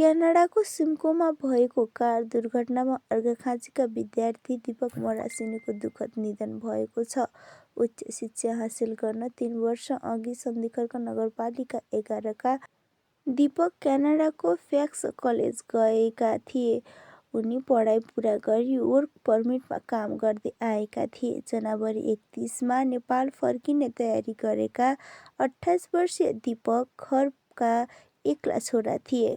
क्यानाडाको सिम्कोमा भएको कार दुर्घटनामा अर्घाखाँचीका विद्यार्थी दीपक मरासिनीको दुःखद निधन भएको छ। उच्च शिक्षा हासिल गर्न 3 वर्ष अघि सन्धिखर्क नगरपालिका 11 का दीपक क्यानाडाको फ्याक्स कलेज गएका थिए। उनी पढाइ पुरा गरी वर्क परमिटमा काम गर्दै आएका थिए। जनवरी 31 मा नेपाल फर्किने तयारी गरेका 28 वर्षीय दीपक खर्पका एक्ला छोरा थिए।